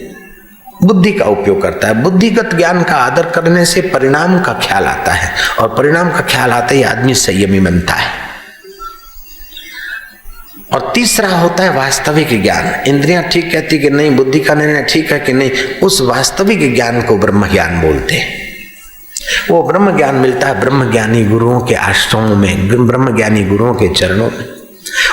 बुद्धि का उपयोग करता है। बुद्धिगत ज्ञान का आदर करने से परिणाम का ख्याल आता है, और परिणाम का ख्याल आते ही आदमी संयमी बनता है। और तीसरा होता है वास्तविक ज्ञान। इंद्रियां ठीक कहती कि नहीं, बुद्धि का निर्णय ठीक है कि नहीं, उस वास्तविक ज्ञान को ब्रह्म ज्ञान बोलते हैं। वो ब्रह्म ज्ञान मिलता है ब्रह्म ज्ञानी गुरुओं के आश्रमों में, ब्रह्म ज्ञानी गुरुओं के चरणों में।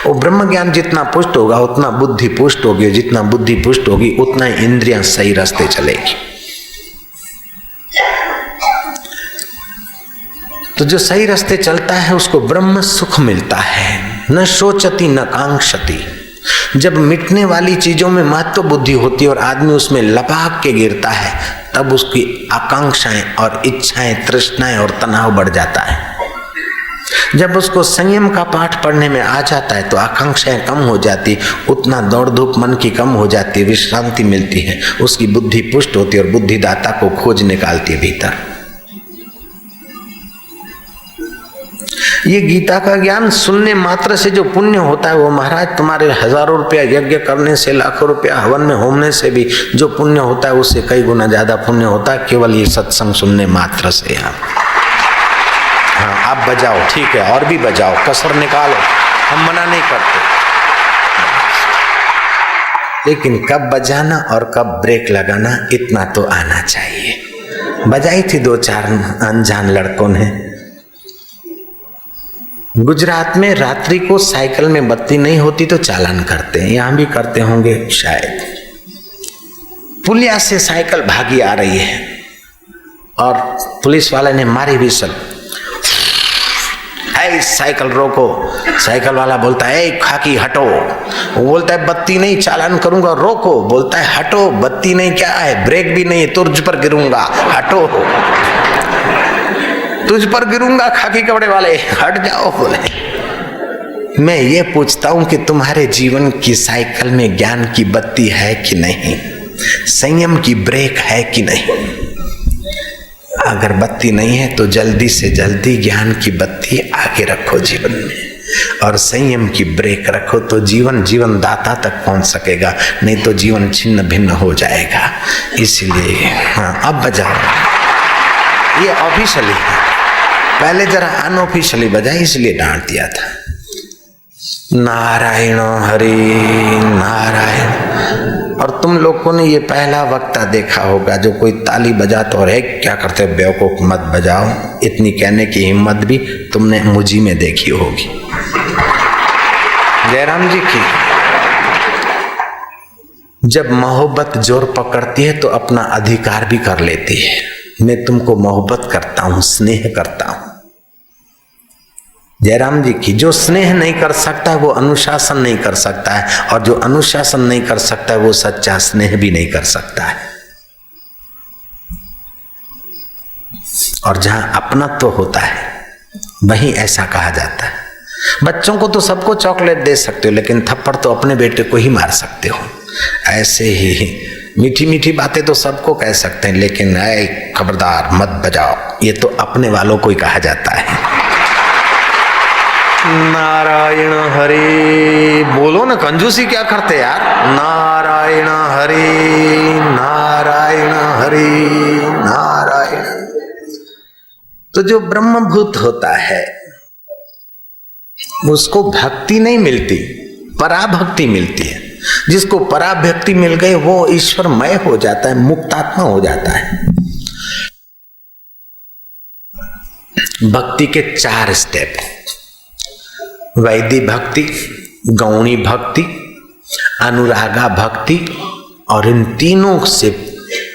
वो ब्रह्म ज्ञान जितना पुष्ट होगा उतना बुद्धि पुष्ट होगी, जितना बुद्धि पुष्ट होगी उतना ही इंद्रियां सही रास्ते चलेगी। तो जो सही रास्ते चलता है उसको ब्रह्म सुख मिलता है। न शोचति न कांक्षति। जब मिटने वाली चीजों में महत्व बुद्धि होती है और आदमी उसमें लपाक के गिरता है, तब उसकी आकांक्षाएं और इच्छाएं, तृष्णाएं और तनाव बढ़ जाता है। जब उसको संयम का पाठ पढ़ने में आ जाता है तो आकांक्षाएं कम हो जाती, उतना दौड़ धूप मन की कम हो जाती है, विश्रांति मिलती है, उसकी बुद्धि पुष्ट होती है और बुद्धिदाता को खोज निकालती है भीतर। ये गीता का ज्ञान सुनने मात्र से जो पुण्य होता है वो महाराज तुम्हारे हजारों रुपया यज्ञ करने से, लाखों रुपया हवन में होमने से भी जो पुण्य होता है उससे कई गुना ज्यादा पुण्य होता है केवल ये सत्संग सुनने मात्र से। हाँ आप बजाओ, ठीक है, और भी बजाओ, कसर निकालो, हम मना नहीं करते, लेकिन कब बजाना और कब ब्रेक लगाना इतना तो आना चाहिए। बजाई थी 2-4 अनजान लड़कों ने। गुजरात में रात्रि को साइकिल में बत्ती नहीं होती तो चालान करते हैं, यहां भी करते होंगे शायद। पुलिया से साइकिल भागी आ रही है और पुलिस वाले ने मारी व्हिसल, साइकिल रोको। साइकिल वाला बोलता है खाकी हटो, वो बोलता है बत्ती नहीं, चालान करूंगा, रोको। बोलता है हटो, बत्ती नहीं, क्या है, ब्रेक भी नहीं है, तुझ पर गिरूंगा, हटो, तुझ पर गिरूंगा खाकी कपड़े वाले, हट जाओ। बोले मैं ये पूछता हूं कि तुम्हारे जीवन की साइकिल में ज्ञान की बत्ती है कि नहीं, संयम की ब्रेक है कि नहीं। अगर बत्ती नहीं है तो जल्दी से जल्दी ज्ञान की बत्ती आगे रखो जीवन में, और संयम की ब्रेक रखो तो जीवन जीवन दाता तक पहुंच सकेगा, नहीं तो जीवन छिन्न भिन्न हो जाएगा। इसलिए हाँ अब बजाओ, ये ऑफिशियली है, पहले जरा अनऑफिशियली बजाए इसलिए डांट दिया था। नारायण हरि नारायण। और तुम लोगों ने ये पहला वक्ता देखा होगा जो कोई ताली बजाता और है क्या करते बेवकूफ मत बजाओ, इतनी कहने की हिम्मत भी तुमने मुझी में देखी होगी। जयराम जी की जब मोहब्बत जोर पकड़ती है तो अपना अधिकार भी कर लेती है। मैं तुमको मोहब्बत करता हूं, स्नेह करता हूं। जयराम जी की जो स्नेह नहीं कर सकता वो अनुशासन नहीं कर सकता है, और जो अनुशासन नहीं कर सकता है वो सच्चा स्नेह भी नहीं कर सकता है। और जहां अपनत्व होता है वहीं ऐसा कहा जाता है। बच्चों को तो सबको चॉकलेट दे सकते हो, लेकिन थप्पड़ तो अपने बेटे को ही मार सकते हो। ऐसे ही मीठी मीठी बातें तो सबको कह सकते हैं, लेकिन ऐ खबरदार मत बजाओ, ये तो अपने वालों को ही कहा जाता है। नारायण हरि बोलो ना, कंजूसी क्या करते यार। नारायण हरि नारायण हरि नारायण। तो जो ब्रह्मभूत होता है उसको भक्ति नहीं मिलती, पराभक्ति मिलती है। जिसको पराभक्ति मिल गई वो ईश्वरमय हो जाता है, मुक्तात्मा हो जाता है। भक्ति के 4 स्टेप, वैदिक भक्ति, गौणी भक्ति, अनुरागा भक्ति, और इन तीनों से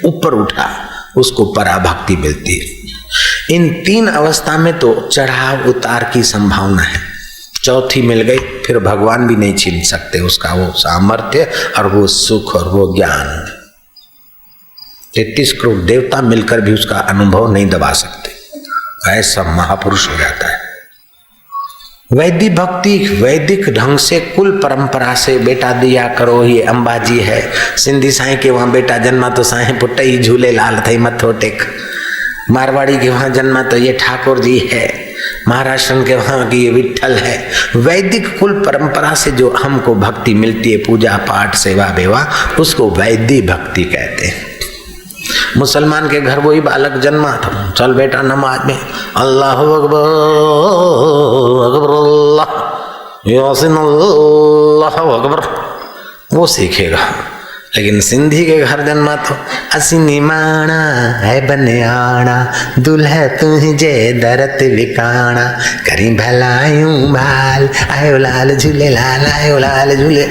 ऊपर उठा उसको पराभक्ति मिलती है। इन 3 अवस्था में तो चढ़ाव उतार की संभावना है। चौथी मिल गई फिर भगवान भी नहीं छीन सकते उसका वो सामर्थ्य और वो सुख और वो ज्ञान। 33 करोड़ देवता मिलकर भी उसका अनुभव नहीं दबा सकते, ऐसा महापुरुष हो जाता है। वैदिक भक्ति वैदिक ढंग से कुल परंपरा से बेटा दिया करो, ये अंबाजी है, सिंधी साईं के वहां बेटा जन्मा तो साईं पुट्ट ही झूले लाल थई मथो टेक, मारवाड़ी के वहां जन्मा तो ये ठाकुर जी है, महाराष्ट्र के वहां की ये विठल है। वैदिक कुल परंपरा से जो हमको भक्ति मिलती है, पूजा पाठ सेवा बेवा, उसको वैदिक भक्ति कहते हैं। मुसलमान के घर वही बालक जन्मा था, चल बेटा नमाज में अल्लाह अकबर अकबर अल्लाह यासीन अल्लाह अकबर, वो सीखेगा। लेकिन सिंधी के घर जन्मा तो असीनी माना है बनियाना, दुल्हा तुझे दरत विकाना, करी भलायूं भाल, आयो लाल झूले लाल, आयो लाल झूले।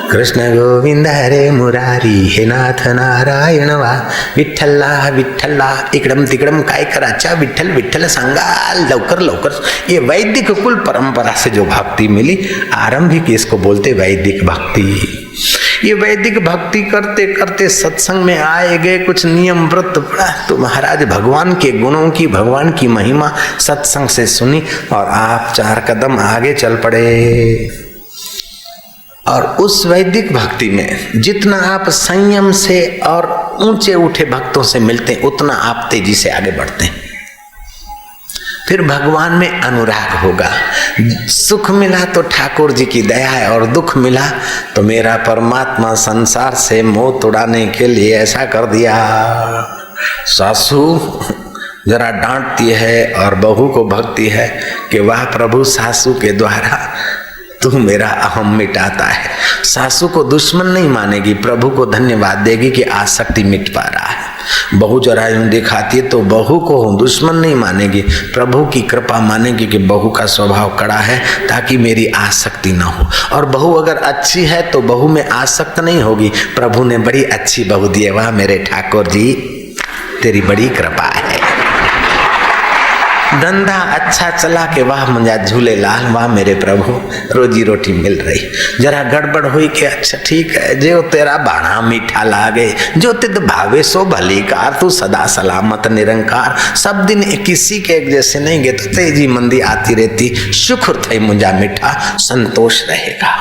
कृष्ण गोविंद हरे मुरारी, हे नाथ नारायण वा, विठ्ठला विठ्ठला, इकडम तिकडम काय कराचा, विठ्ठल विठ्ठल सांगा लवकर लवकर। ये वैदिक कुल परंपरा से जो भक्ति मिली, आरंभिक इसको बोलते वैदिक भक्ति। ये वैदिक भक्ति करते करते सत्संग में आए गए, कुछ नियम व्रत पड़ा तो महाराज भगवान के गुणों की, भगवान की महिमा सत्संग से सुनी और आप 4 कदम आगे चल पड़े। और उस वैदिक भक्ति में जितना आप संयम से और ऊंचे उठे भक्तों से मिलते हैं उतना आप तेजी से आगे बढ़ते हैं। फिर भगवान में अनुराग होगा। सुख मिला तो ठाकुर जी की दया है और दुख मिला तो मेरा परमात्मा संसार से मोह उड़ाने के लिए ऐसा कर दिया। सासू जरा डांटती है और बहू को भक्ति है कि वाह प्रभु, सासू के द्वारा तू मेरा अहम मिटाता है। सासू को दुश्मन नहीं मानेगी, प्रभु को धन्यवाद देगी कि आसक्ति मिट पा रहा है। बहू जरा यूं दिखाती है तो बहू को दुश्मन नहीं मानेगी, प्रभु की कृपा मानेगी कि बहू का स्वभाव कड़ा है ताकि मेरी आसक्ति ना हो। और बहू अगर अच्छी है तो बहू में आसक्त नहीं होगी, प्रभु ने बड़ी अच्छी बहू दी है, वाह मेरे ठाकुर जी तेरी बड़ी कृपा है। धंधा अच्छा चला के वाह मुझा झूले लाल, वाह मेरे प्रभु रोजी रोटी मिल रही। जरा गड़बड़ हुई कि अच्छा ठीक है, जो तेरा बाणा मीठा लागे, जो तिद भावे सो भली कार, तू सदा सलामत निरंकार। सब दिन किसी के एक जैसे नहीं गे तो तेजी मंदी आती रहती, शुक्र थे मुझा मीठा, संतोष रहेगा,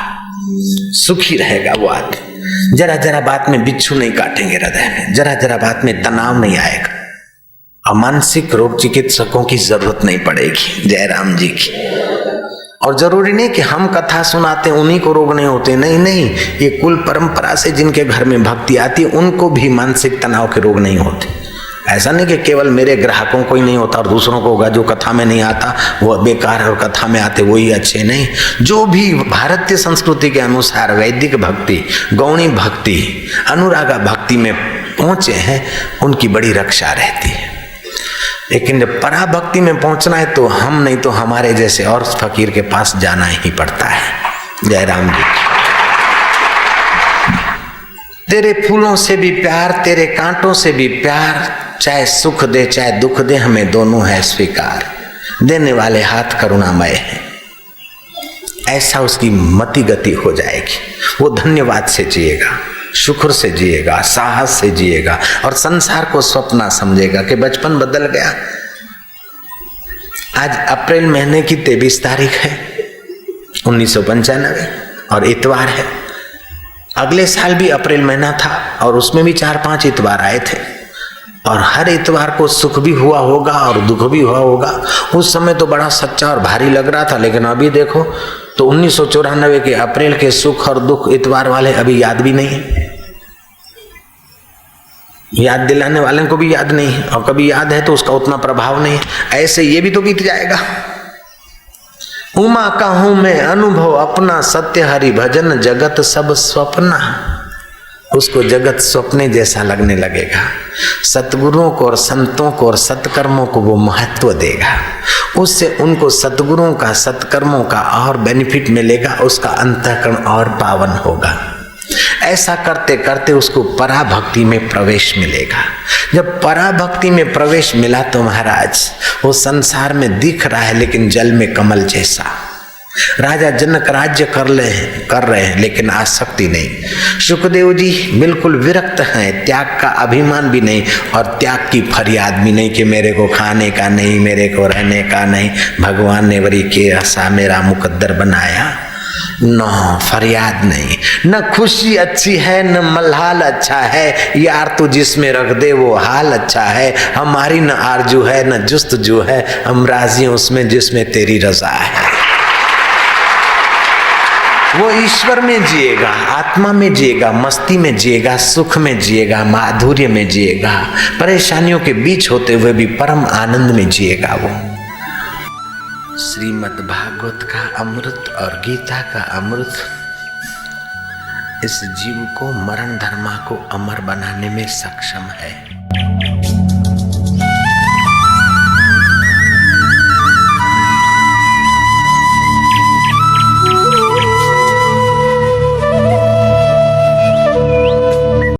सुखी रहेगा वो आदमी। जरा जरा बात में बिच्छू नहीं काटेंगे हृदय में, जरा जरा बात में तनाव नहीं आएगा। मानसिक रोग चिकित्सकों की जरूरत नहीं पड़ेगी, जयराम जी की। और जरूरी नहीं कि हम कथा सुनाते उन्हीं को रोग नहीं होते, नहीं नहीं, ये कुल परंपरा से जिनके घर में भक्ति आती है उनको भी मानसिक तनाव के रोग नहीं होते। ऐसा नहीं कि केवल मेरे ग्राहकों को ही नहीं होता और दूसरों को होगा, जो कथा में नहीं आता वो बेकार है और कथा में आते वही अच्छे नहीं। जो भी भारतीय संस्कृति के अनुसार वैदिक भक्ति, गौणी भक्ति, अनुरागा भक्ति में पहुंचे हैं उनकी बड़ी रक्षा रहती है। लेकिन जब पराभक्ति में पहुंचना है तो हम नहीं तो हमारे जैसे और फकीर के पास जाना ही पड़ता है। जयराम जी, तेरे फूलों से भी प्यार, तेरे कांटों से भी प्यार, चाहे सुख दे चाहे दुख दे हमें दोनों है स्वीकार। देने वाले हाथ करुणामय है, ऐसा उसकी मति गति हो जाएगी। वो धन्यवाद से जिएगा, शुक्र से जिएगा, साहस से जिएगा और संसार को स्वप्न समझेगा कि बचपन बदल गया। आज अप्रैल महीने की 23 तारीख है 1995 और इतवार है। अगले साल भी अप्रैल महीना था और उसमें भी 4-5 इतवार आए थे और हर इतवार को सुख भी हुआ होगा और दुख भी हुआ होगा। उस समय तो बड़ा सच्चा और भारी लग रहा था, लेकिन अभी देखो तो 1994 के अप्रैल के सुख और दुख इतवार वाले अभी याद भी नहीं है, याद दिलाने वाले को भी याद नहीं है, और कभी याद है तो उसका उतना प्रभाव नहीं है। ऐसे ये भी तो बीत जाएगा। उमा कहूं मैं अनुभव अपना, सत्य हरि भजन जगत सब स्वप्ना। उसको जगत स्वप्ने जैसा लगने लगेगा। सतगुरुओं को और संतों को और सत्कर्मों को वो महत्व देगा, उससे उनको सतगुरुओं का सत्कर्मों का और बेनिफिट मिलेगा, उसका अंतःकरण और पावन होगा। ऐसा करते करते उसको पराभक्ति में प्रवेश मिलेगा। जब पराभक्ति में प्रवेश मिला तो महाराज वो संसार में दिख रहा है लेकिन जल में कमल जैसा। राजा जनक राज्य कर रहे हैं लेकिन आसक्ति नहीं। सुखदेव जी बिल्कुल विरक्त हैं, त्याग का अभिमान भी नहीं और त्याग की फरियाद भी नहीं कि मेरे को खाने का नहीं, मेरे को रहने का नहीं, भगवान ने वरी के ऐसा मेरा मुकद्दर बनाया। न फरियाद नहीं, न खुशी अच्छी है न मलहाल अच्छा है, यार तू जिसमें रख दे वो हाल अच्छा है। हमारी न आरजू है न जुस्तजू है, हम राजी उसमें जिसमें तेरी रजा है। वो ईश्वर में जिएगा, आत्मा में जिएगा, मस्ती में जिएगा, सुख में जिएगा, माधुर्य में जिएगा, परेशानियों के बीच होते हुए भी परम आनंद में जिएगा। वो श्रीमद् भागवत का अमृत और गीता का अमृत इस जीव को, मरण धर्मा को अमर बनाने में सक्षम है।